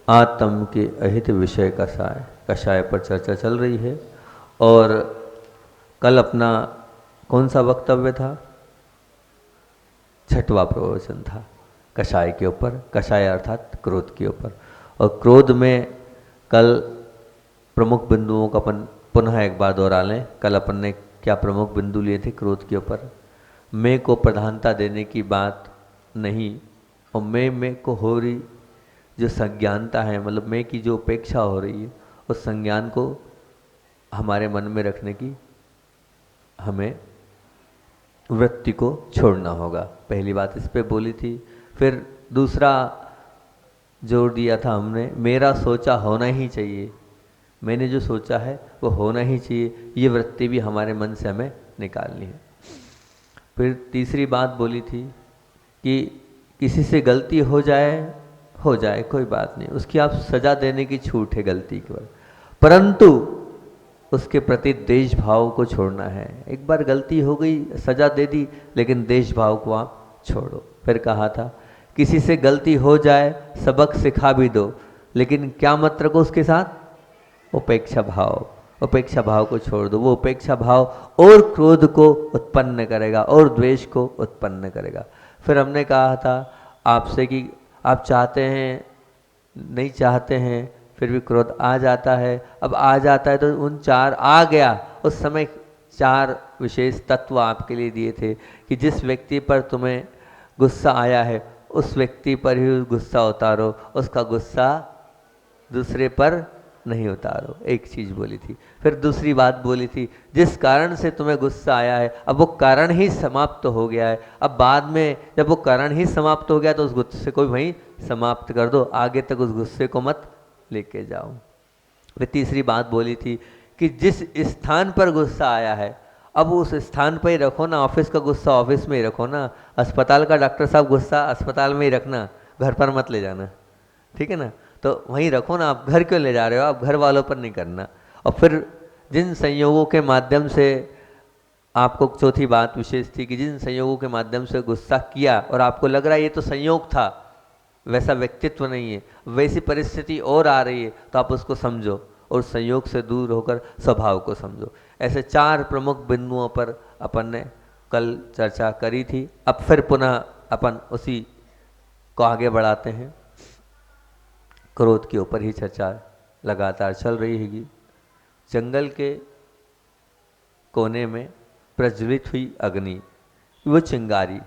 आत्म के अहित विषय कषाय कषाय पर चर्चा चल रही है। और कल अपना कौन सा वक्तव्य था? छठवां प्रवचन था कषाय के ऊपर, कषाय अर्थात क्रोध के ऊपर। और क्रोध में कल प्रमुख बिंदुओं का अपन पुनः एक बार दोहरा लें। कल अपन ने क्या प्रमुख बिंदु लिए थे क्रोध के ऊपर? मैं को प्रधानता देने की बात नहीं, और मैं को हो रही जो संज्ञानता है, मतलब मैं की जो उपेक्षा हो रही है, उस संज्ञान को हमारे मन में रखने की हमें वृत्ति को छोड़ना होगा। पहली बात इस पे बोली थी। फिर दूसरा जोड़ दिया था हमने, मेरा सोचा होना ही चाहिए, मैंने जो सोचा है वो होना ही चाहिए, ये वृत्ति भी हमारे मन से हमें निकालनी है। फिर तीसरी बात बोली थी कि किसी से गलती हो जाए कोई बात नहीं, उसकी आप सजा देने की छूट है गलती के बाद, परंतु उसके प्रति देश भाव को छोड़ना है। एक बार गलती हो गई, सजा दे दी, लेकिन देश भाव को आप छोड़ो। फिर कहा था किसी से गलती हो जाए सबक सिखा भी दो, लेकिन क्या मत रखो उसके साथ? उपेक्षा भाव। उपेक्षा भाव को छोड़ दो। वो उपेक्षा भाव और क्रोध को उत्पन्न करेगा और द्वेष को उत्पन्न करेगा। फिर हमने कहा था आपसे कि आप चाहते हैं, नहीं चाहते हैं, फिर भी क्रोध आ जाता है। अब आ जाता है तो उन चार आ गया, उस समय चार विशेष तत्व आपके लिए दिए थे कि जिस व्यक्ति पर तुम्हें गुस्सा आया है उस व्यक्ति पर ही गुस्सा उतारो, उसका गुस्सा दूसरे पर नहीं उतारो। एक चीज बोली थी। फिर दूसरी बात बोली थी जिस कारण से तुम्हें गुस्सा आया है अब वो कारण ही समाप्त हो गया है, अब बाद में जब वो कारण ही समाप्त हो गया तो उस गुस्से को वहीं समाप्त कर दो, आगे तक उस गुस्से को मत लेके जाओ। फिर तीसरी बात बोली थी कि जिस स्थान पर गुस्सा आया है अब उस स्थान पर ही रखो ना, ऑफिस का गुस्सा ऑफिस में ही रखो ना, अस्पताल का डॉक्टर साहब गुस्सा अस्पताल में ही रखना, घर पर मत ले जाना, ठीक है ना? तो वहीं रखो ना। आप घर क्यों ले जा रहे हो? आप घर वालों पर नहीं करना। और फिर जिन संयोगों के माध्यम से आपको, चौथी बात विशेष थी कि जिन संयोगों के माध्यम से गुस्सा किया और आपको लग रहा है ये तो संयोग था, वैसा व्यक्तित्व नहीं है, वैसी परिस्थिति और आ रही है, तो आप उसको समझो और संयोग से दूर होकर स्वभाव को समझो। ऐसे चार प्रमुख बिंदुओं पर अपन ने कल चर्चा करी थी। अब फिर पुनः अपन उसी को आगे बढ़ाते हैं। क्रोध के ऊपर ही चर्चा लगातार चल रही है। जंगल के कोने में प्रज्वलित हुई अग्नि, वो चिंगारी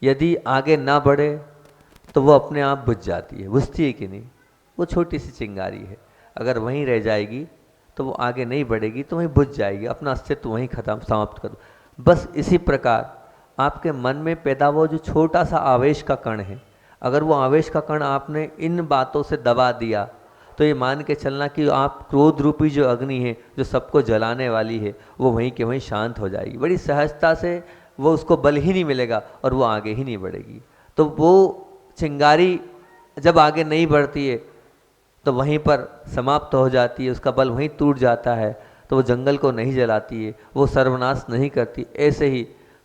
यदि आगे ना बढ़े तो वो अपने आप बुझ जाती है। बुझती है कि नहीं? वो छोटी सी चिंगारी है, अगर वहीं रह जाएगी तो वो आगे नहीं बढ़ेगी, तो वहीं बुझ जाएगी, अपना अस्तित्व वहीं खत्म, समाप्त कर दो। बस इसी प्रकार आपके मन में पैदा हुआ जो छोटा सा आवेश का कण है, अगर वो आवेश का कण आपने इन बातों से दबा दिया तो ये मान के चलना कि आप क्रोध रूपी जो अग्नि है जो सबको जलाने वाली है वो वहीं के वहीं शांत हो जाएगी। बड़ी सहजता से वो उसको बल ही नहीं मिलेगा और वो आगे ही नहीं बढ़ेगी। तो वो चिंगारी जब आगे नहीं बढ़ती है तो वहीं पर समाप्त हो जाती है, उसका बल वहीं टूट जाता है, तो वो जंगल को नहीं जलाती है, वो सर्वनाश नहीं करती। ऐसे ही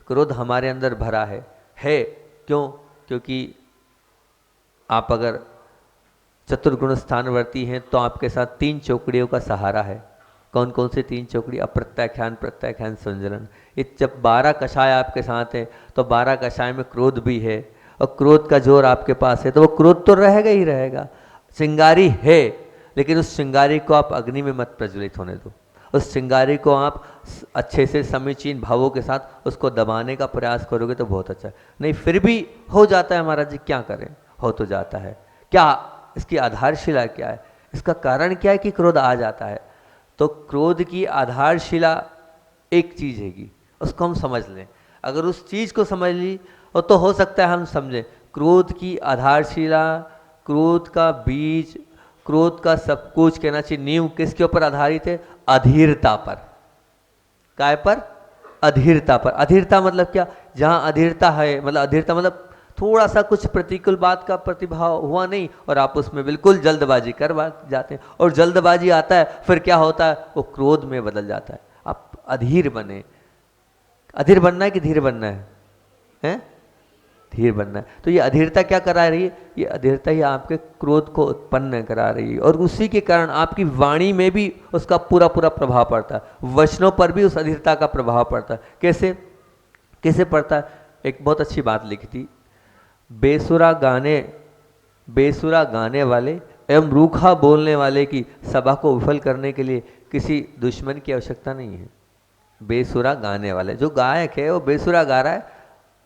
क्रोध हमारे अंदर भरा है। क्यों? क्योंकि आप अगर चतुर्गुण स्थानवर्ती हैं तो आपके साथ तीन चौकड़ियों का सहारा है। कौन कौन सी तीन चौकड़ी? अप्रत्याख्यान, प्रत्याख्यान, संजलन। ये जब 12 कषाय आपके साथ है तो 12 कषाय में क्रोध भी है और क्रोध का जोर आपके पास है, तो वो क्रोध तो रहेगा ही रहेगा। चिंगारी है, लेकिन उस चिंगारी को आप अग्नि में मत प्रज्वलित होने दो। उस चिंगारी को आप अच्छे से समीचीन भावों के साथ उसको दबाने का प्रयास करोगे तो बहुत अच्छा है। नहीं फिर भी हो जाता है महाराज जी, क्या करें? हो तो जाता है। क्या इसकी आधारशिला क्या है? इसका कारण क्या है कि क्रोध आ जाता है? तो क्रोध की आधारशिला एक चीज हैगी, उसको हम समझ लें। अगर उस चीज को समझ ली और तो हो सकता है हम समझें क्रोध की आधारशिला, क्रोध का बीज, क्रोध का सब कुछ कहना चाहिए नींव किसके ऊपर आधारित है? अधीरता पर। काय पर? अधीरता पर। अधीरता मतलब क्या? जहां अधीरता है, मतलब अधीरता मतलब थोड़ा सा कुछ प्रतिकूल बात का प्रतिभाव हुआ नहीं और आप उसमें बिल्कुल जल्दबाजी कर जाते हैं, और जल्दबाजी आता है फिर क्या होता है? वो क्रोध में बदल जाता है। आप अधीर बने। अधीर बनना है कि धीर बनना है? हैं? धीर बनना है। तो ये अधीरता क्या करा रही है? ये अधीरता ही आपके क्रोध को उत्पन्न करा रही है, और उसी के कारण आपकी वाणी में भी उसका पूरा पूरा प्रभाव पड़ता है, वचनों पर भी उस अधीरता का प्रभाव पड़ता है। कैसे कैसे पड़ता है? एक बहुत अच्छी बात लिखी थी, बेसुरा गाने वाले एवं रूखा बोलने वाले की सभा को विफल करने के लिए किसी दुश्मन की आवश्यकता नहीं है। बेसुरा गाने वाले, जो गायक है वो बेसुरा गा रहा है,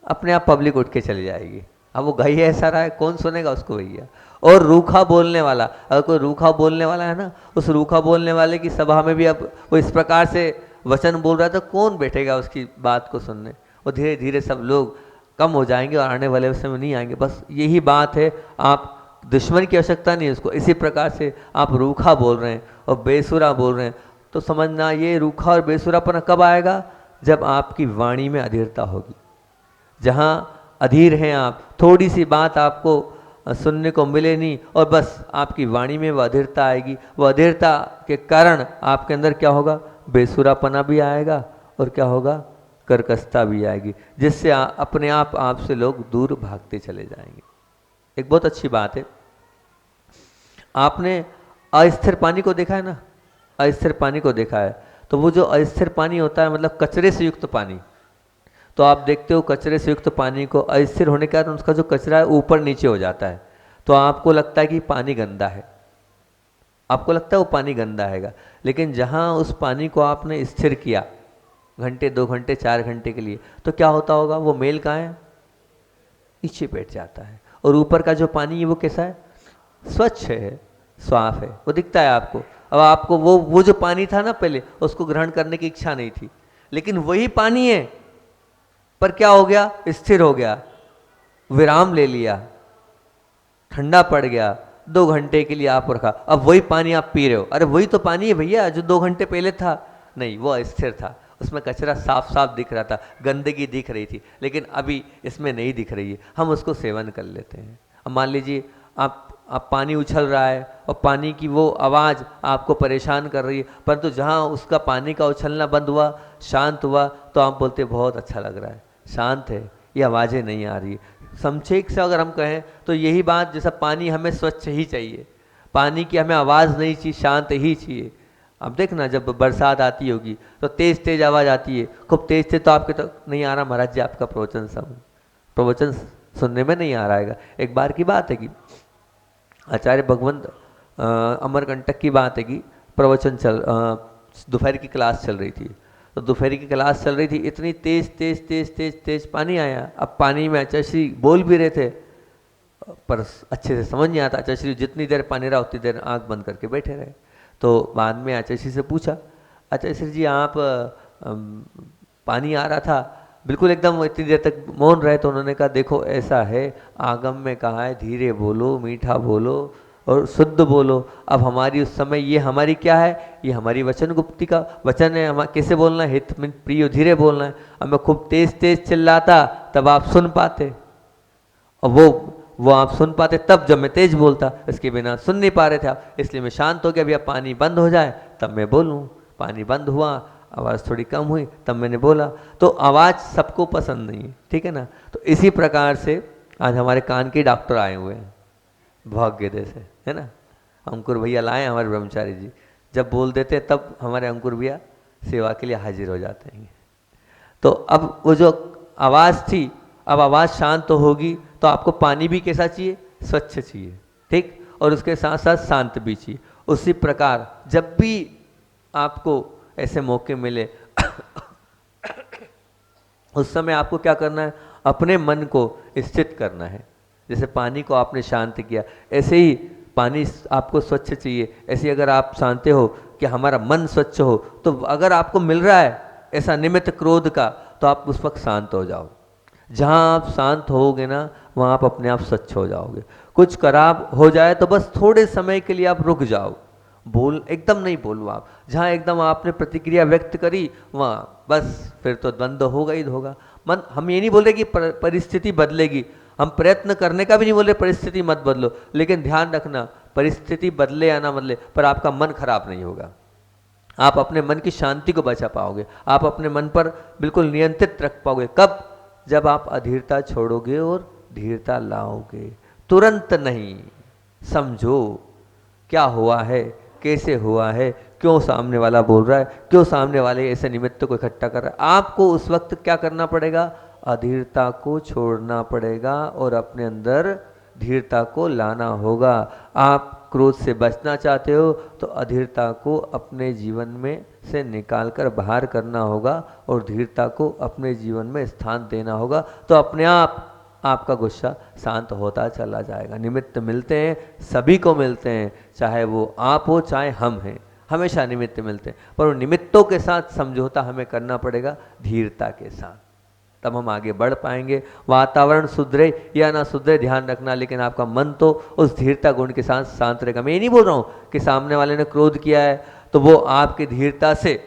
अपने आप पब्लिक उठ के चली जाएगी। अब वो गाई ऐसा रहा है, कौन सुनेगा उसको भैया। और रूखा बोलने वाला, अगर कोई रूखा बोलने वाला है ना, उस रूखा बोलने वाले की सभा में भी अब वो इस प्रकार से वचन बोल रहा है, तो कौन बैठेगा उसकी बात को सुनने। और धीरे धीरे सब लोग कम हो जाएंगे और आने वाले समय नहीं आएंगे। बस यही बात है, आप दुश्मन की आवश्यकता नहीं है उसको। इसी प्रकार से आप रूखा बोल रहे हैं और बेसुरा बोल रहे हैं, तो समझना ये रूखा और बेसुरापन कब आएगा? जब आपकी वाणी में अधीरता होगी। जहाँ अधीर हैं आप, थोड़ी सी बात आपको सुनने को मिले नहीं और बस आपकी वाणी में वह अधीरता आएगी। वह अधीरता के कारण आपके अंदर क्या होगा? बेसुरापना भी आएगा और क्या होगा? कर्कशता भी आएगी, जिससे अपने आप आपसे लोग दूर भागते चले जाएंगे। एक बहुत अच्छी बात है, आपने अस्थिर पानी को देखा है ना? अस्थिर पानी को देखा है, तो वो जो अस्थिर पानी होता है, मतलब कचरे से युक्त पानी, तो आप देखते हो कचरे से युक्त पानी को अस्थिर होने के कारण उसका जो कचरा है ऊपर नीचे हो जाता है, तो आपको लगता है कि पानी गंदा है, आपको लगता है वो पानी गंदा है। लेकिन जहाँ उस पानी को आपने स्थिर किया घंटे, 2 घंटे, 4 घंटे के लिए, तो क्या होता होगा? वो मेल कहाँ है? नीचे बैठ जाता है। और ऊपर का जो पानी है वो कैसा है? स्वच्छ है, साफ है, वो दिखता है आपको। अब आपको वो जो पानी था ना पहले, उसको ग्रहण करने की इच्छा नहीं थी, लेकिन वही पानी है, पर क्या हो गया? स्थिर हो गया, विराम ले लिया, ठंडा पड़ गया, 2 घंटे के लिए आप रखा, अब वही पानी आप पी रहे हो। अरे वही तो पानी है भैया जो 2 घंटे पहले था। नहीं, वो अस्थिर था, उसमें कचरा साफ साफ दिख रहा था, गंदगी दिख रही थी, लेकिन अभी इसमें नहीं दिख रही है, हम उसको सेवन कर लेते हैं। अब मान लीजिए आप पानी उछल रहा है और पानी की वो आवाज़ आपको परेशान कर रही है, परंतु जहाँ उसका पानी का उछलना बंद हुआ, शांत हुआ, तो आप बोलते बहुत अच्छा लग रहा है, शांत है, ये आवाज़ें नहीं आ रही। संक्षेप से अगर हम कहें तो यही बात, जैसा पानी हमें स्वच्छ ही चाहिए, पानी की हमें आवाज़ नहीं चाहिए, शांत ही चाहिए। अब देखना जब बरसात आती होगी तो तेज़ तेज़ आवाज़ आती है, खूब तेज़ तेज़, तो आपके तक नहीं आ रहा महाराज जी आपका प्रवचन सुनने में नहीं आ रहा है। एक बार की बात है कि आचार्य भगवंत अमरकंटक की बात है कि प्रवचन दोपहर की क्लास चल रही थी, तो दोपहर की क्लास चल रही थी, इतनी तेज़ तेज़ तेज़ तेज़ तेज़ पानी आया। अब पानी में आचार्य श्री बोल भी रहे थे, पर अच्छे से समझ नहीं आता। आचार्य श्री जितनी देर पानी रहा उतनी देर आँख बंद करके बैठे रहे। तो बाद में आचार्य श्री से पूछा, आचार्य श्री जी आप पानी आ रहा था, बिल्कुल एकदम इतनी देर तक मौन रहे, तो उन्होंने कहा देखो ऐसा है, आगम में कहा है धीरे बोलो, मीठा बोलो और शुद्ध बोलो। अब हमारी उस समय ये हमारी क्या है? ये हमारी वचन गुप्ती का वचन है, हम कैसे बोलना है? हित में प्रियो, धीरे बोलना है। अब मैं खूब तेज तेज चिल्लाता तब आप सुन पाते, और वो आप सुन पाते तब जब मैं तेज बोलता, इसके बिना सुन नहीं पा रहे थे आप, इसलिए मैं शांत हो गया। भैया पानी बंद हो जाए तब मैं बोलूँ। पानी बंद हुआ, आवाज़ थोड़ी कम हुई, तब मैंने बोला। तो आवाज़ सबको पसंद नहीं है, ठीक है ना? तो इसी प्रकार से आज हमारे कान के डॉक्टर आए हुए हैं भाग्योदय से, है ना? अंकुर भैया लाए हमारे ब्रह्मचारी जी, जब बोल देते तब हमारे अंकुर भैया सेवा के लिए हाजिर हो जाते हैं। तो अब वो जो आवाज़ थी, अब आवाज़ शांत तो होगी, तो आपको पानी भी कैसा चाहिए? स्वच्छ चाहिए, ठीक, और उसके साथ साथ शांत भी चाहिए। उसी प्रकार जब भी आपको ऐसे मौके मिले उस समय आपको क्या करना है? अपने मन को स्थित करना है। जैसे पानी को आपने शांत किया, ऐसे ही पानी आपको स्वच्छ चाहिए। ऐसे अगर आप चाहते हो कि हमारा मन स्वच्छ हो, तो अगर आपको मिल रहा है ऐसा निमित्त क्रोध का, तो आप उस वक्त शांत हो जाओ। जहाँ आप शांत होगे ना, वहाँ आप अपने आप स्वच्छ हो जाओगे। कुछ खराब हो जाए तो बस थोड़े समय के लिए आप रुक जाओ, एकदम नहीं बोलो आप। जहाँ एकदम आपने प्रतिक्रिया व्यक्त करी, वहाँ बस फिर तो द्वंद्व होगा ही होगा। मन, हम ये नहीं बोल रहे कि परिस्थिति बदलेगी, हम प्रयत्न करने का भी नहीं बोल रहे परिस्थिति मत बदलो, लेकिन ध्यान रखना परिस्थिति बदले या ना बदले, पर आपका मन खराब नहीं होगा। आप अपने मन की शांति को बचा पाओगे, आप अपने मन पर बिल्कुल नियंत्रित रख पाओगे। कब? जब आप अधीरता छोड़ोगे और धीरता लाओगे। तुरंत नहीं, समझो क्या हुआ है, कैसे हुआ है, क्यों सामने वाला बोल रहा है, क्यों सामने वाले ऐसे निमित्त को इकट्ठा कर रहा है। आपको उस वक्त क्या करना पड़ेगा, अधीरता को छोड़ना पड़ेगा और अपने अंदर धीरता को लाना होगा। आप क्रोध से बचना चाहते हो तो अधीरता को अपने जीवन में से निकालकर बाहर करना होगा और धीरता को अपने जीवन में स्थान देना होगा, तो अपने आप आपका गुस्सा शांत होता चला जाएगा। निमित्त मिलते हैं, सभी को मिलते हैं, चाहे वो आप हो चाहे हम हैं, हमेशा निमित्त मिलते हैं, पर उन निमित्तों के साथ समझौता हमें करना पड़ेगा धीरता के साथ, तब हम आगे बढ़ पाएंगे। वातावरण सुधरे या ना सुधरे ध्यान रखना, लेकिन आपका मन तो उस धीरता गुण के साथ शांत रहेगा। मैं ये नहीं बोल रहा हूँ कि सामने वाले ने क्रोध किया है तो वो आपकी धीरता से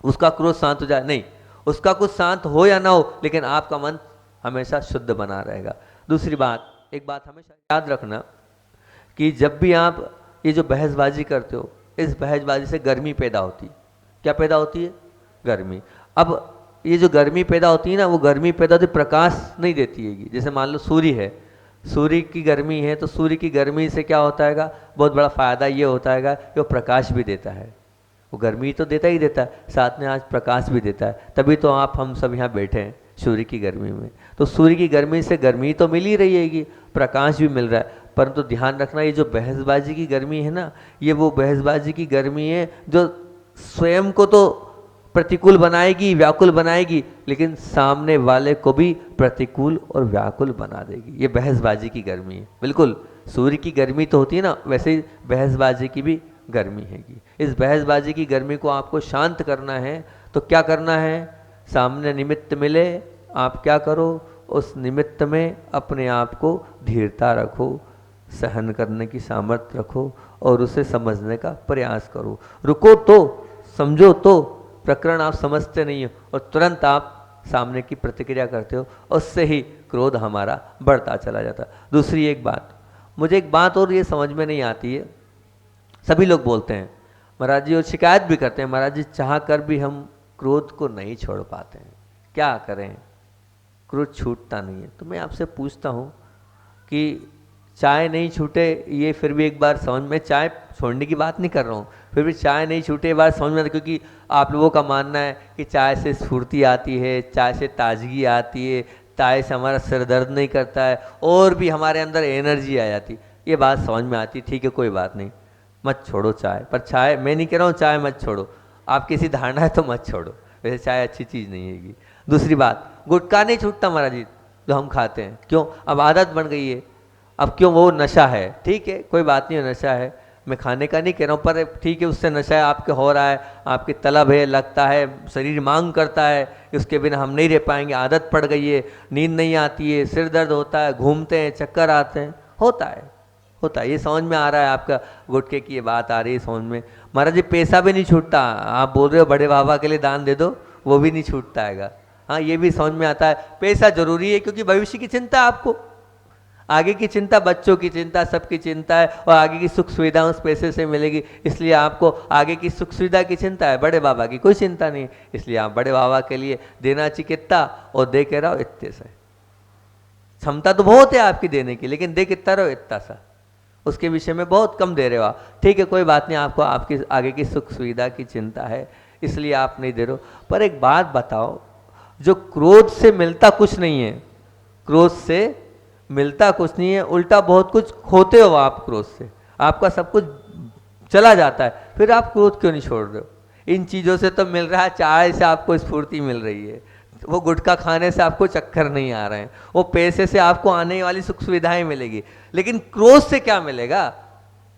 उसका क्रोध शांत हो जाए, नहीं, उसका कुछ शांत हो या ना हो, लेकिन आपका मन हमेशा शुद्ध बना रहेगा। दूसरी बात, एक बात हमेशा याद रखना कि जब भी आप ये जो बहसबाजी करते हो, इस बहसबाजी से गर्मी पैदा होती है। क्या पैदा होती है, गर्मी। अब ये जो गर्मी पैदा होती है ना, वो गर्मी पैदा होती, प्रकाश नहीं देती है। जैसे मान लो सूर्य है, सूर्य की गर्मी है, तो सूर्य की गर्मी से क्या होता है, बहुत बड़ा फायदा ये होता है कि वो प्रकाश भी देता है। वो गर्मी तो देता ही देता है, साथ में आज प्रकाश भी देता है, तभी तो आप हम सब यहाँ बैठे हैं सूर्य की गर्मी में। तो सूर्य की गर्मी से गर्मी तो मिल ही रही है, प्रकाश भी मिल रहा है, परंतु ध्यान रखना ये जो बहसबाजी की गर्मी है ना, ये वो बहसबाजी की गर्मी है जो स्वयं को तो प्रतिकूल बनाएगी, व्याकुल बनाएगी, लेकिन सामने वाले को भी प्रतिकूल और व्याकुल बना देगी। ये बहसबाजी की गर्मी है। बिल्कुल सूर्य की गर्मी तो होती है ना, वैसे ही बहसबाजी की भी गर्मी हैगी। इस बहसबाजी की गर्मी को आपको शांत करना है तो क्या करना है, सामने निमित्त मिले, आप क्या करो, उस निमित्त में अपने आप को धीरता रखो, सहन करने की सामर्थ्य रखो और उसे समझने का प्रयास करो। रुको तो, समझो तो, प्रकरण आप समझते नहीं हो और तुरंत आप सामने की प्रतिक्रिया करते हो, उससे ही क्रोध हमारा बढ़ता चला जाता। दूसरी एक बात, मुझे एक बात और ये समझ में नहीं आती है, सभी लोग बोलते हैं महाराज जी और शिकायत भी करते हैं, महाराज जी चाह कर भी हम क्रोध को नहीं छोड़ पाते हैं, क्या करें, क्रोध छूटता नहीं है। तो मैं आपसे पूछता हूँ कि चाय नहीं छूटे, ये फिर भी एक बार समझ में, चाय छोड़ने की बात नहीं कर रहा हूँ, फिर भी चाय नहीं छूटे बार समझ में आता, क्योंकि आप लोगों का मानना है कि चाय से स्फूर्ति आती है, चाय से ताजगी आती है, चाय से हमारा सिर दर्द नहीं करता है और भी हमारे अंदर एनर्जी आ जाती, ये बात समझ में आती। ठीक है, कोई बात नहीं, मत छोड़ो चाय, पर चाय मैं नहीं कह रहा हूँ चाय मत छोड़ो, आप किसी धारणा है तो मत छोड़ो, वैसे चाय अच्छी चीज़ नहीं हैगी। दूसरी बात, गुटखा नहीं छूटता महाराज जी जो हम खाते हैं, क्यों, अब आदत बन गई है, अब क्यों, वो नशा है, ठीक है कोई बात नहीं, नशा है, मैं खाने का नहीं कह रहा हूँ, पर ठीक है उससे नशा है, आपके हो रहा है, आपकी तलब है, लगता है, शरीर मांग करता है, उसके बिना हम नहीं रह पाएंगे, आदत पड़ गई है, नींद नहीं आती है, सिर दर्द होता है, घूमते हैं, चक्कर आते हैं, होता है, ये समझ में आ रहा है, आपका गुटखे की ये बात आ रही है समझ में। महाराज जी पैसा भी नहीं छूटता, आप बोल रहे हो बड़े बाबा के लिए दान दे दो, वो भी नहीं छूटता हैगा। हाँ, ये भी समझ में आता है, पैसा जरूरी है क्योंकि भविष्य की चिंता, आपको आगे की चिंता, बच्चों की चिंता, सबकी चिंता है, और आगे की सुख सुविधा उस पैसे से मिलेगी, इसलिए आपको आगे की सुख सुविधा की चिंता है, बड़े बाबा की कोई चिंता नहीं, इसलिए आप बड़े बाबा के लिए देना चाहिए कितना, और दे के रहो इतने से, क्षमता तो बहुत है आपकी देने की, लेकिन दे कितना रहो इतना सा, उसके विषय में बहुत कम दे रहे हो आप, ठीक है कोई बात नहीं, आपको आपकी आगे की सुख सुविधा की चिंता है, इसलिए आप नहीं दे रहे हो। पर एक बात बताओ, जो क्रोध से मिलता कुछ नहीं है, क्रोध से मिलता कुछ नहीं है, उल्टा बहुत कुछ खोते हो आप क्रोध से, आपका सब कुछ चला जाता है, फिर आप क्रोध क्यों नहीं छोड़ रहे हो। इन चीज़ों से तो मिल रहा है, चाय से आपको स्फूर्ति मिल रही है, वो गुटखा खाने से आपको चक्कर नहीं आ रहे हैं, वो पैसे से आपको आने वाली सुख सुविधाएं मिलेगी, लेकिन क्रोध से क्या मिलेगा,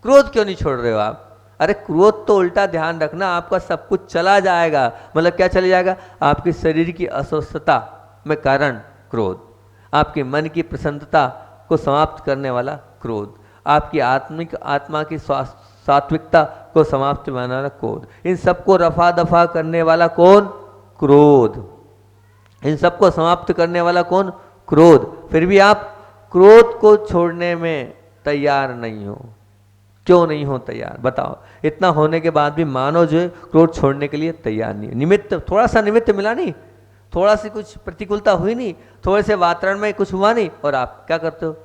क्रोध क्यों नहीं छोड़ रहे हो आप। अरे क्रोध तो उल्टा ध्यान रखना, आपका सब कुछ चला जाएगा, मतलब क्या चला जाएगा, आपके शरीर की अस्वस्थता में कारण क्रोध, आपके मन की प्रसन्नता को समाप्त करने वाला क्रोध, आपकी आत्मा की सात्विकता को समाप्त बनाने वाला क्रोध, इन सबको रफा दफा करने वाला कौन, क्रोध, इन सबको समाप्त करने वाला कौन, क्रोध। फिर भी आप क्रोध को छोड़ने में तैयार नहीं हो, क्यों नहीं हो तैयार बताओ। इतना होने के बाद भी मानव जो है क्रोध छोड़ने के लिए तैयार नहीं है। निमित्त, थोड़ा सा निमित्त मिला नहीं, थोड़ा सी कुछ प्रतिकूलता हुई नहीं, थोड़े से वातावरण में कुछ हुआ नहीं, और आप क्या करते हो,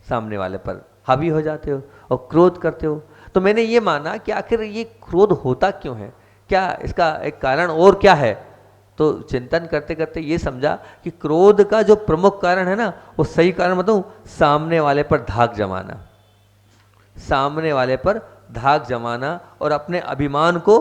सामने वाले पर हावी हो जाते हो और क्रोध करते हो। तो मैंने ये माना कि आखिर ये क्रोध होता क्यों है, क्या इसका एक कारण और क्या है। तो चिंतन करते करते ये समझा कि क्रोध का जो प्रमुख कारण है ना, वो सही कारण बताऊं, सामने वाले पर धाक जमाना, सामने वाले पर धाक जमाना और अपने अभिमान को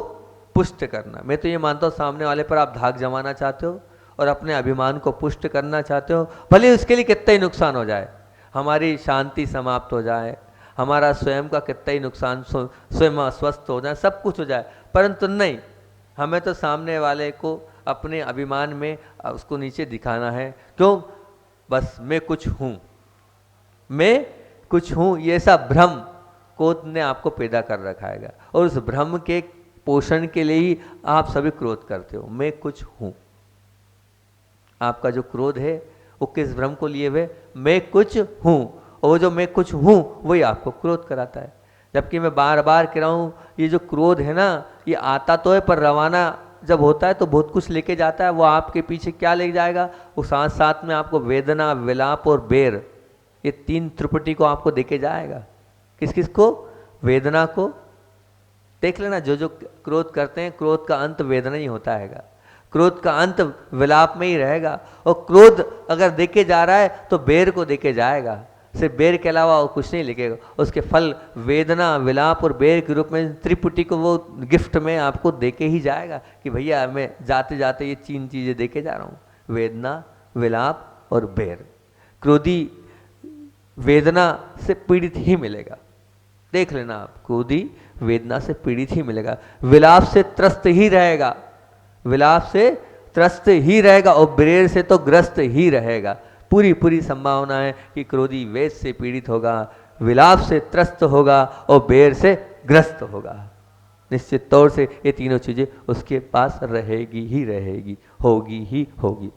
पुष्ट करना। मैं तो ये मानता हूँ सामने वाले पर आप धाक जमाना चाहते हो और अपने अभिमान को पुष्ट करना चाहते हो, भले उसके लिए कितना ही नुकसान हो जाए, हमारी शांति समाप्त हो जाए, हमारा स्वयं का कितना ही नुकसान, स्वयं अस्वस्थ हो जाए, सब कुछ हो जाए, परंतु नहीं, हमें तो सामने वाले को अपने अभिमान में उसको नीचे दिखाना है। क्यों? बस मैं कुछ हूँ, मैं कुछ हूँ, ये ऐसा भ्रम क्रोध ने आपको पैदा कर रखा है, और उस भ्रम के पोषण के लिए ही आप सभी क्रोध करते हो। मैं कुछ हूँ, आपका जो क्रोध है वो किस भ्रम को लिए हुए, मैं कुछ हूँ, और जो मैं कुछ हूँ वही आपको क्रोध कराता है। जबकि मैं बार बार कह रहा हूँ, ये जो क्रोध है ना, ये आता तो है पर रवाना जब होता है तो बहुत कुछ लेके जाता है। वो आपके पीछे क्या ले जाएगा, वो साथ साथ में आपको वेदना, विलाप और बेर, ये तीन त्रिपुटी को आपको देके जाएगा। किस किस को? वेदना को। देख लेना, जो जो क्रोध करते हैं, क्रोध का अंत वेदना ही होता है, क्रोध का अंत विलाप में ही रहेगा। और क्रोध अगर देके जा रहा है तो बेर को देके जाएगा, सिर्फ बेर के अलावा वो कुछ नहीं लिखेगा। उसके फल वेदना, विलाप और बेर के रूप में त्रिपुटी को वो गिफ्ट में आपको देके ही जाएगा कि भैया मैं जाते जाते ये तीन चीजें देके जा रहा हूँ, वेदना, विलाप और बेर। क्रोधी वेदना से पीड़ित ही मिलेगा, देख लेना आप, क्रोधी वेदना से पीड़ित ही मिलेगा, विलाप से त्रस्त ही रहेगा, विलाप से त्रस्त ही रहेगा, और बेर से तो ग्रस्त ही रहेगा। पूरी पूरी संभावना है कि क्रोधी वेद से पीड़ित होगा, विलाप से त्रस्त होगा और बेर से ग्रस्त होगा। निश्चित तौर से ये तीनों चीजें उसके पास रहेगी ही रहेगी, होगी ही होगी।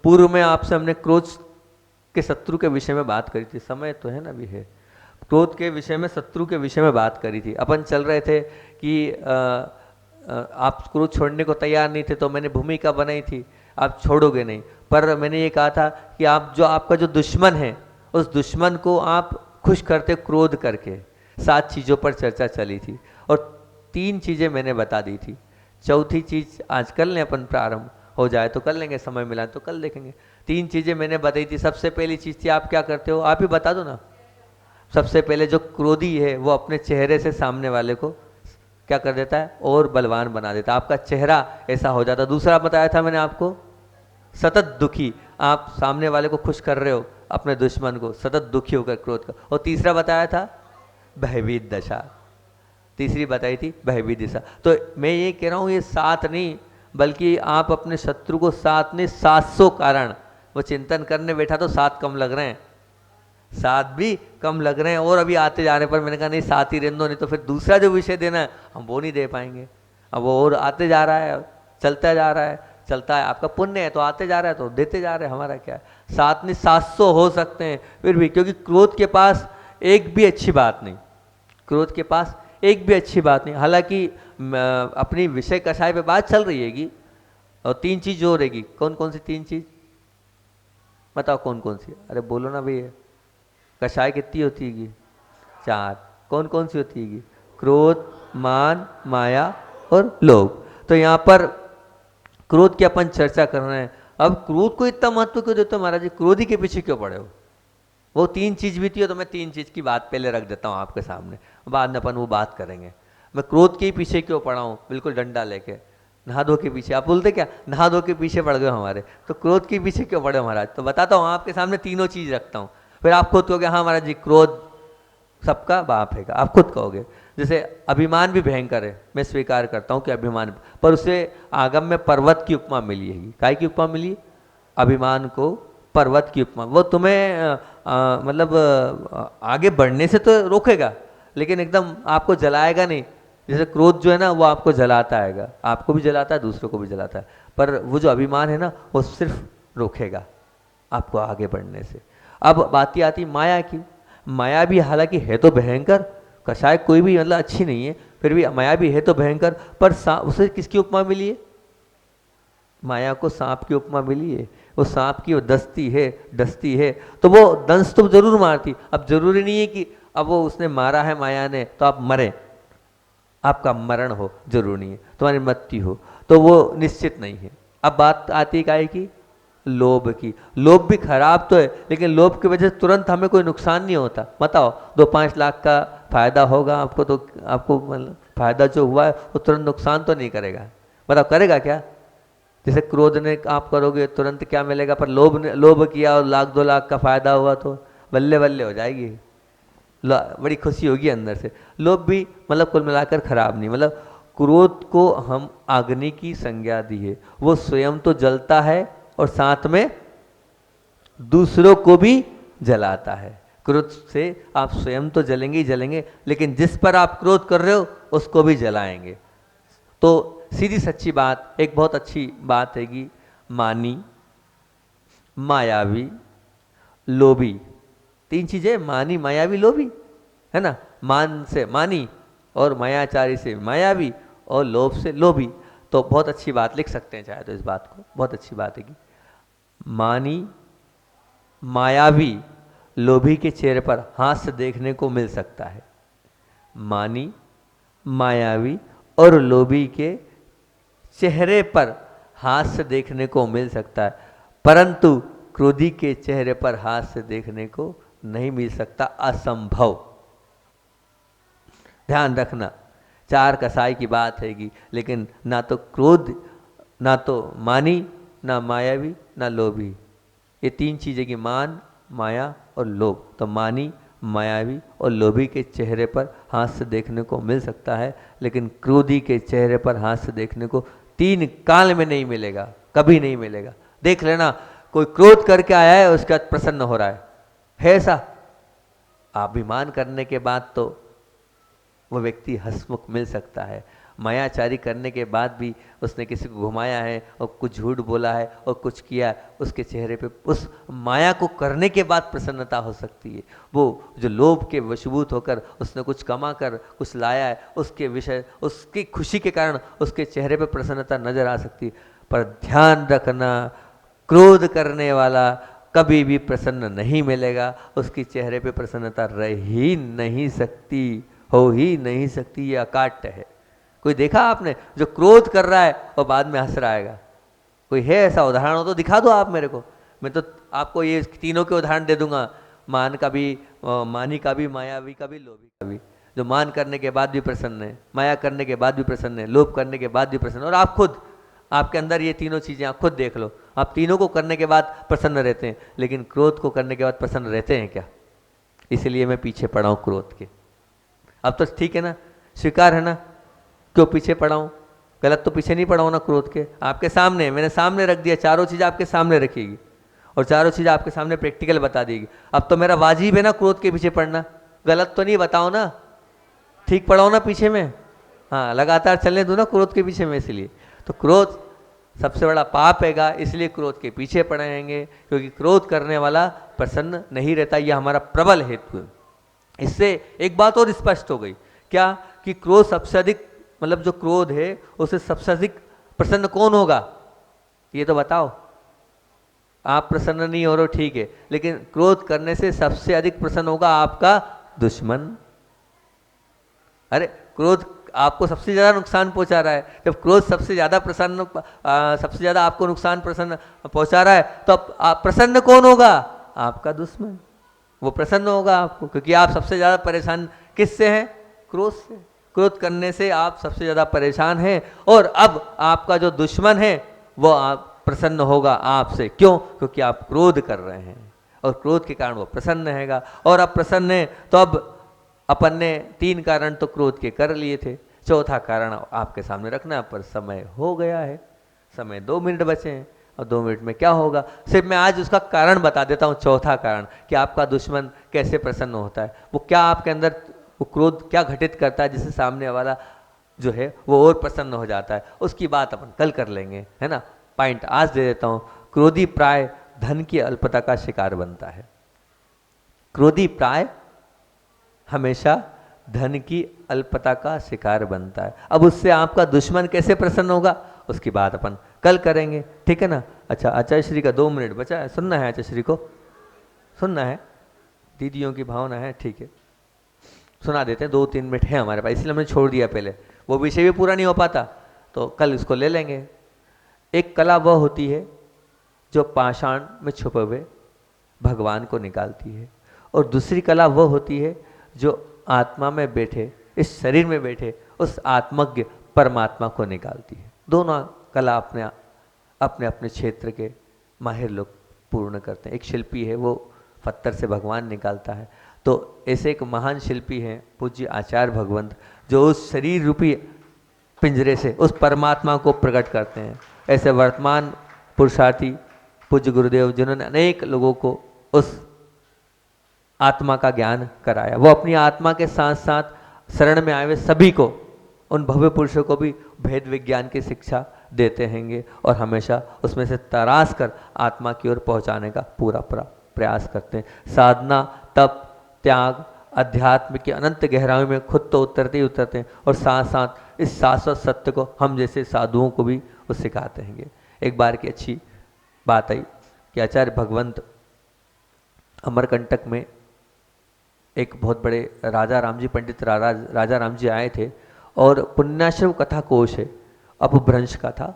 पूर्व में आपसे हमने क्रोध के शत्रु के विषय में बात करी थी, समय तो है ना भी है, क्रोध के विषय में, शत्रु के विषय में बात करी थी। अपन चल रहे थे कि आप क्रोध छोड़ने को तैयार नहीं थे, तो मैंने भूमिका बनाई थी आप छोड़ोगे नहीं, पर मैंने ये कहा था कि आप जो आपका जो दुश्मन है, उस दुश्मन को आप खुश करते क्रोध करके। 7 चीज़ों पर चर्चा चली थी और 3 चीज़ें मैंने बता दी थी। चौथी चीज़ आज कर लें अपन, प्रारंभ हो जाए तो कर लेंगे, समय मिला तो कल देखेंगे। 3 चीज़ें मैंने बताई थी। सबसे पहली चीज़ थी, आप क्या करते हो, आप ही बता दो ना। सबसे पहले जो क्रोधी है वो अपने चेहरे से सामने वाले को क्या कर देता है, और बलवान बना देता है, आपका चेहरा ऐसा हो जाता है। दूसरा बताया था मैंने आपको, सतत दुखी, आप सामने वाले को खुश कर रहे हो, अपने दुश्मन को सतत दुखी होकर क्रोध कर। और तीसरा बताया था भयभीत दशा, तीसरी बताई थी भयभीत दशा। तो मैं ये कह रहा हूँ, ये 7 नहीं, बल्कि आप अपने शत्रु को 7 नहीं 700 कारण, वो चिंतन करने बैठा तो 7 कम लग रहे हैं, 7 भी कम लग रहे हैं। और अभी आते जाने पर मैंने कहा नहीं 7 ही रहने दो, नहीं तो फिर दूसरा जो विषय देना है हम वो नहीं दे पाएंगे। अब वो और आते जा रहा है, चलता जा रहा है, चलता है, आपका पुण्य है तो आते जा रहा है तो देते जा रहे हैं, हमारा क्या है। 7 नहीं 700 हो सकते हैं फिर भी, क्योंकि क्रोध के पास एक भी अच्छी बात नहीं, क्रोध के पास एक भी अच्छी बात नहीं। हालांकि अपनी विषय कषाय पे बात चल रही हैगी, और 3 चीज जो रहेगी, कौन कौन सी 3 चीज बताओ, कौन कौन सी? अरे बोलो ना भैया, कषाय कितनी होती हैगी? 4। कौन कौन सी होती हैगी? क्रोध, मान, माया और लोभ। तो यहाँ पर क्रोध की अपन चर्चा कर रहे हैं। अब क्रोध को इतना महत्व क्यों देते हो महाराज जी, क्रोधी के पीछे क्यों पड़े हो? वो 3 चीज भी थी, तो मैं 3 चीज की बात पहले रख देता हूँ आपके सामने, बाद में अपन वो बात करेंगे। मैं क्रोध के पीछे क्यों पड़ा हूँ, बिल्कुल डंडा लेके, नहा धो के पीछे। आप बोलते क्या, नहा धो के पीछे पड़ गए हमारे, तो क्रोध के पीछे क्यों पड़े महाराज? तो बताता हूँ आपके सामने, तीनों चीज रखता हूँ, फिर आप खुद कहोगे हाँ महाराज जी क्रोध सबका बाप है, आप खुद कहोगे। जैसे अभिमान भी भयंकर है, मैं स्वीकार करता हूँ कि अभिमान, पर उसे आगम में पर्वत की उपमा मिली है। काय की उपमा मिली? अभिमान को पर्वत की उपमा। वो तुम्हें मतलब आगे बढ़ने से तो रोकेगा, लेकिन एकदम आपको जलाएगा नहीं। जैसे क्रोध जो है ना, वो आपको जलाता है, आपको भी जलाता है, दूसरों को भी जलाता है, पर वो जो अभिमान है ना, वो सिर्फ रोकेगा आपको आगे बढ़ने से। अब बात आती माया की। माया भी हालांकि है तो भयंकर, कषाय कोई भी मतलब अच्छी नहीं है, फिर भी माया भी है तो भयंकर, पर उसे किसकी उपमा मिली है? माया को सांप की उपमा मिली है, वो सांप की वो डसती है तो वो दंश तो जरूर मारती। अब जरूरी नहीं है कि अब वो उसने मारा है माया ने तो आप मरे, आपका मरण हो, जरूरी नहीं है तुम्हारी मृत्यु हो, तो वो निश्चित नहीं है। अब बात आती काहे की, लोभ की। लोभ भी खराब तो है, लेकिन लोभ की वजह से तुरंत हमें कोई नुकसान नहीं होता। बताओ 2-5 लाख का फायदा होगा आपको, तो आपको मतलब फायदा जो हुआ है वो तुरंत नुकसान तो नहीं करेगा। बताओ करेगा क्या? जैसे क्रोध ने आप करोगे तुरंत क्या मिलेगा, पर लोभ किया और 1-2 लाख का फायदा हुआ तो बल्ले बल्ले हो जाएगी, बड़ी खुशी होगी अंदर से। लोभ भी मतलब कुल मिलाकर खराब नहीं। मतलब क्रोध को हम अग्नि की संज्ञा दी है, वो स्वयं तो जलता है और साथ में दूसरों को भी जलाता है। क्रोध से आप स्वयं तो जलेंगे ही जलेंगे, लेकिन जिस पर आप क्रोध कर रहे हो उसको भी जलाएंगे। तो सीधी सच्ची बात, एक बहुत अच्छी बात है कि मानी, मायावी, लोभी, 3 चीजें, मानी मायावी लोभी, है ना। मान से मानी और मायाचारी से मायावी और लोभ से लोभी। तो बहुत अच्छी बात लिख सकते हैं चाहे तो इस बात को, बहुत अच्छी बात है कि मानी, मायावी, लोभी के चेहरे पर हास्य देखने को मिल सकता है। मानी, मायावी और लोभी के चेहरे पर हास्य देखने को मिल सकता है, परंतु क्रोधी के चेहरे पर हास्य देखने को नहीं मिल सकता, असंभव। ध्यान रखना, 4 कसाई की बात हैगी, लेकिन ना तो क्रोध, ना तो मानी, ना मायावी, ना लोभी, ये 3 चीजें की मान, माया और लोभ। तो मानी, मायावी और लोभी के चेहरे पर हास्य देखने को मिल सकता है, लेकिन क्रोधी के चेहरे पर हास्य देखने को 3 काल में नहीं मिलेगा, कभी नहीं मिलेगा। देख लेना, कोई क्रोध करके आया है उसके बाद प्रसन्न हो रहा है ऐसा? अभिमान करने के बाद तो वो व्यक्ति हंसमुख मिल सकता है। मायाचारी करने के बाद भी उसने किसी को घुमाया है और कुछ झूठ बोला है और कुछ किया है, उसके चेहरे पे उस माया को करने के बाद प्रसन्नता हो सकती है। वो जो लोभ के वशीभूत होकर उसने कुछ कमा कर कुछ लाया है, उसके विषय, उसकी खुशी के कारण उसके चेहरे पे प्रसन्नता नजर आ सकती है। पर ध्यान रखना, क्रोध करने वाला कभी भी प्रसन्न नहीं मिलेगा, उसके चेहरे पे प्रसन्नता रह ही नहीं सकती, हो ही नहीं सकती, ये अकाट्य है। कोई देखा आपने जो क्रोध कर रहा है और बाद में हंस रहा है? कोई है ऐसा उदाहरण हो तो दिखा दो आप मेरे को। मैं तो आपको ये तीनों के उदाहरण दे दूंगा, मान का भी, मानी का भी, मायावी का भी, लोभी का भी। जो मान करने के बाद भी प्रसन्न है, माया करने के बाद भी प्रसन्न है, लोभ करने के बाद भी प्रसन्न है। और आप खुद, आपके अंदर ये तीनों चीजें आप खुद देख लो, आप तीनों को करने के बाद प्रसन्न रहते हैं, लेकिन क्रोध को करने के बाद प्रसन्न रहते हैं क्या? इसलिए मैं पीछे पड़ा हूं क्रोध के। अब तो ठीक है ना, स्वीकार है ना, क्यों पीछे पड़ा हूं? गलत तो पीछे नहीं पड़ा हूं ना क्रोध के, आपके सामने मैंने सामने रख दिया, चारों चीज़ आपके सामने रखेगी और चारों चीज़ आपके सामने प्रैक्टिकल बता देगी। अब तो मेरा वाजिब है ना क्रोध के पीछे पड़ना, गलत तो नहीं बताओ ना, ठीक पड़ा हूं ना पीछे में? हाँ, लगातार चलने दो ना क्रोध के पीछे में। इसलिए तो क्रोध सबसे बड़ा पाप हैगा, इसलिए क्रोध के पीछे पड़े रहेंगे, क्योंकि क्रोध करने वाला प्रसन्न नहीं रहता, यह हमारा प्रबल हेतु है। इससे एक बात और स्पष्ट हो गई, क्या? कि क्रोध सबसे अधिक, मतलब जो क्रोध है उसे सबसे अधिक प्रसन्न कौन होगा? ये तो बताओ। आप प्रसन्न नहीं हो रहे ठीक है, लेकिन क्रोध करने से सबसे अधिक प्रसन्न होगा आपका दुश्मन। अरे क्रोध आपको सबसे ज्यादा नुकसान पहुंचा रहा है, जब क्रोध सबसे ज्यादा सबसे ज्यादा आपको नुकसान प्रसन्न पहुंचा रहा है, तो आप प्रसन्न कौन होगा? आपका दुश्मन। वो प्रसन्न होगा आपको, क्योंकि आप सबसे ज्यादा परेशान किससे हैं? क्रोध से। क्रोध करने से आप सबसे ज्यादा परेशान हैं, और अब आपका जो दुश्मन है वो आप प्रसन्न होगा आपसे। क्यों? क्योंकि आप क्रोध कर रहे हैं और क्रोध के कारण वो प्रसन्न हैगा। और अब प्रसन्न है तो अब अपन ने 3 कारण तो क्रोध के कर लिए थे, 4था कारण आपके सामने रखना, पर समय हो गया है, समय 2 मिनट बचे हैं और 2 मिनट में क्या होगा? सिर्फ मैं आज उसका कारण बता देता हूँ, चौथा कारण, कि आपका दुश्मन कैसे प्रसन्न होता है, वो क्या आपके अंदर वो क्रोध क्या घटित करता है जिससे सामने वाला जो है वो और प्रसन्न हो जाता है। उसकी बात अपन कल कर लेंगे, है ना। पॉइंट आज दे देता हूँ। क्रोधी प्राय धन की अल्पता का शिकार बनता है। क्रोधी प्राय हमेशा धन की अल्पता का शिकार बनता है। अब उससे आपका दुश्मन कैसे प्रसन्न होगा उसकी बात अपन कल करेंगे, ठीक है ना। अच्छा, आचार्य श्री का 2 मिनट बचा है, सुनना है आचार्य श्री को, सुनना है, दीदियों की भावना है, ठीक है सुना देते हैं। 2-3 मिनट है हमारे पास, इसलिए हमने छोड़ दिया पहले, वो विषय भी पूरा नहीं हो पाता तो कल इसको ले लेंगे। एक कला वह होती है जो पाषाण में छुपे हुए भगवान को निकालती है, और दूसरी कला वह होती है जो आत्मा में बैठे, इस शरीर में बैठे उस आत्मज्ञ परमात्मा को निकालती है। दोनों कला अपने अपने अपने क्षेत्र के माहिर लोग पूर्ण करते हैं। एक शिल्पी है, वो पत्थर से भगवान निकालता है, तो ऐसे एक महान शिल्पी हैं पूज्य आचार्य भगवंत, जो उस शरीर रूपी पिंजरे से उस परमात्मा को प्रकट करते हैं। ऐसे वर्तमान पुरुषार्थी पूज्य गुरुदेव, जिन्होंने अनेक लोगों को उस आत्मा का ज्ञान कराया, वो अपनी आत्मा के साथ साथ शरण में आए हुए सभी को, उन भव्य पुरुषों को भी भेद विज्ञान की शिक्षा देते हैंगे, और हमेशा उसमें से तराश कर आत्मा की ओर पहुंचाने का पूरा प्रयास करते हैं। साधना, तप, त्याग, अध्यात्म की अनंत गहराई में खुद तो उतरते ही उतरते हैं, और साथ साथ इस शाश्वत सत्य को हम जैसे साधुओं को भी वो सिखाते हैंगे। एक बार की अच्छी बात आई कि आचार्य भगवंत अमरकंटक में एक बहुत बड़े राजा राम जी, पंडित राजा राम जी आए थे, और पुण्याश्रम कथा कोश है, अपभ्रंश का था,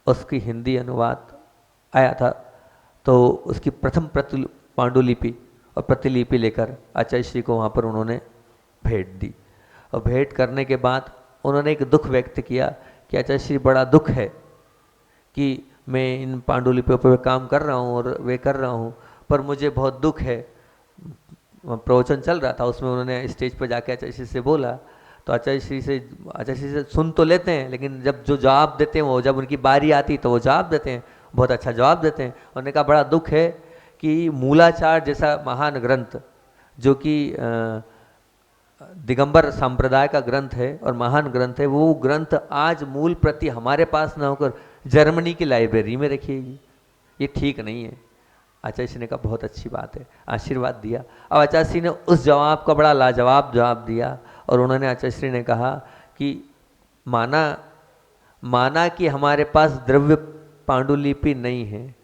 उसकी हिंदी अनुवाद आया था, तो उसकी प्रथम पांडुलिपि और प्रतिलिपि लेकर आचार्य श्री को वहाँ पर उन्होंने भेंट दी, और भेंट करने के बाद उन्होंने एक दुख व्यक्त किया कि आचार्य श्री बड़ा दुख है कि मैं इन पांडुलिपियों पर काम कर रहा हूँ और वे कर रहा हूँ, पर मुझे बहुत दुख है। प्रवचन चल रहा था, उसमें उन्होंने स्टेज पर जाके आचार्य श्री से बोला, तो आचार्य श्री से सुन तो लेते हैं, लेकिन जब जो जवाब देते हैं वो, जब उनकी बारी आती तो वो जवाब देते हैं, बहुत अच्छा जवाब देते हैं। उन्होंने कहा बड़ा दुख है कि मूलाचार जैसा महान ग्रंथ, जो कि दिगंबर संप्रदाय का ग्रंथ है और महान ग्रंथ है, वो ग्रंथ आज मूल प्रति हमारे पास ना होकर जर्मनी की लाइब्रेरी में रखिएगी, ये ठीक नहीं है। आचार्य श्री ने कहा बहुत अच्छी बात है, आशीर्वाद दिया। अब आचार्य श्री ने उस जवाब का बड़ा लाजवाब जवाब दिया, और उन्होंने आचार्य श्री ने कहा कि माना कि हमारे पास द्रव्य पांडुलिपि नहीं है,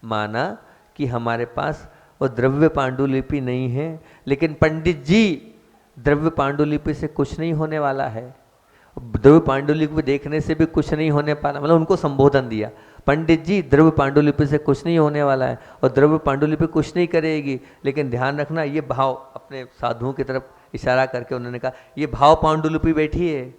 माना कि हमारे पास वो द्रव्य पांडुलिपि नहीं है, लेकिन पंडित जी द्रव्य पांडुलिपि से कुछ नहीं होने वाला है, द्रव्य पांडुलिपि देखने से भी कुछ नहीं होने वाला, मतलब उनको संबोधन दिया, पंडित जी द्रव्य पांडुलिपि से कुछ नहीं होने वाला है, और द्रव्य पांडुलिपि कुछ नहीं करेगी, लेकिन ध्यान रखना ये भाव, अपने साधुओं की तरफ इशारा करके उन्होंने कहा ये भाव पांडुलिपि बैठी है,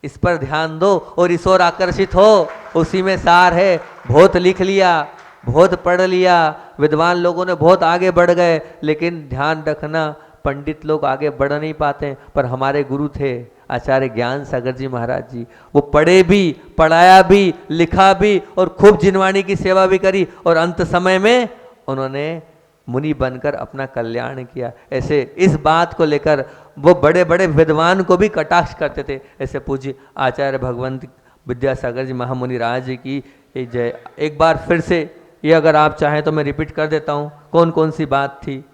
इस पर ध्यान दो और इस ओर आकर्षित हो, उसी में सार है। बहुत लिख लिया, बहुत पढ़ लिया, विद्वान लोगों ने बहुत आगे बढ़ गए, लेकिन ध्यान रखना पंडित लोग आगे बढ़ नहीं पाते। पर हमारे गुरु थे आचार्य ज्ञान सागर जी महाराज जी, वो पढ़े भी, पढ़ाया भी, लिखा भी, और खूब जिनवाणी की सेवा भी करी, और अंत समय में उन्होंने मुनि बनकर अपना कल्याण किया। ऐसे इस बात को लेकर वो बड़े बड़े विद्वान को भी कटाक्ष करते थे। ऐसे पूज्य आचार्य भगवंत विद्यासागर जी महामुनि राज जी की जय। एक बार फिर से ये अगर आप चाहें तो मैं रिपीट कर देता हूँ कौन कौन सी बात थी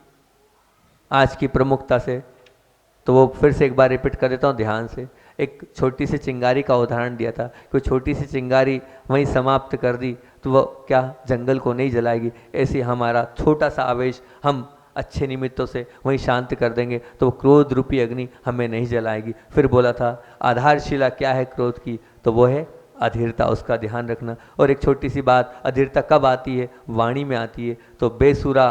आज की प्रमुखता से, तो वो फिर से एक बार रिपीट कर देता हूँ ध्यान से। एक छोटी सी चिंगारी का उदाहरण दिया था, कोई छोटी सी चिंगारी वहीं समाप्त कर दी तो वो क्या जंगल को नहीं जलाएगी, ऐसे हमारा छोटा सा आवेश हम अच्छे निमित्तों से वहीं शांत कर देंगे तो वो क्रोध रूपी अग्नि हमें नहीं जलाएगी। फिर बोला था आधारशिला क्या है क्रोध की, तो वो है अधीरता, उसका ध्यान रखना। और एक छोटी सी बात, अधीरता कब आती है? वाणी में आती है। तो बेसुरा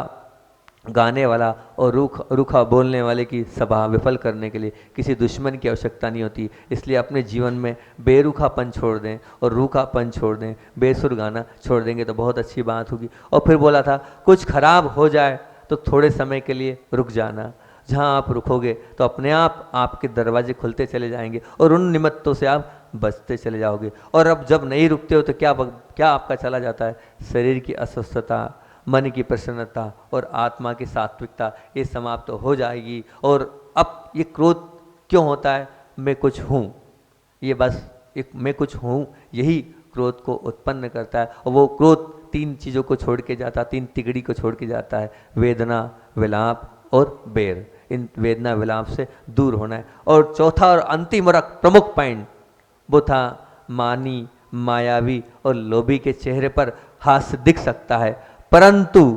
गाने वाला और रूखा बोलने वाले की सभा विफल करने के लिए किसी दुश्मन की आवश्यकता नहीं होती। इसलिए अपने जीवन में बेरुखापन छोड़ दें और रूखापन छोड़ दें, बेसुर गाना छोड़ देंगे तो बहुत अच्छी बात होगी। और फिर बोला था कुछ खराब हो जाए तो थोड़े समय के लिए रुक जाना, जहाँ आप रुकोगे तो अपने आप आपके दरवाजे खुलते चले जाएंगे और उन निमित्तों से आप बचते चले जाओगे। और अब जब नहीं रुकते हो तो क्या आपका चला जाता है? शरीर की अस्वस्थता, मन की प्रसन्नता और आत्मा की सात्विकता ये समाप्त तो हो जाएगी। और अब ये क्रोध क्यों होता है? मैं कुछ हूँ, ये बस एक मैं कुछ हूँ यही क्रोध को उत्पन्न करता है। और वो क्रोध तीन चीज़ों को छोड़ के जाता है, तीन तिगड़ी को छोड़ के जाता है, वेदना, विलाप और बेर। इन वेदना विलाप से दूर होना है। और चौथा और अंतिम और प्रमुख पॉइंट वो था मानी, मायावी और लोभी के चेहरे पर हास्य दिख सकता है, परंतु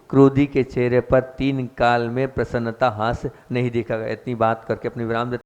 क्रोधी के चेहरे पर 3 काल में प्रसन्नता हास्य नहीं दिखा गया। इतनी बात करके अपनी विराम देते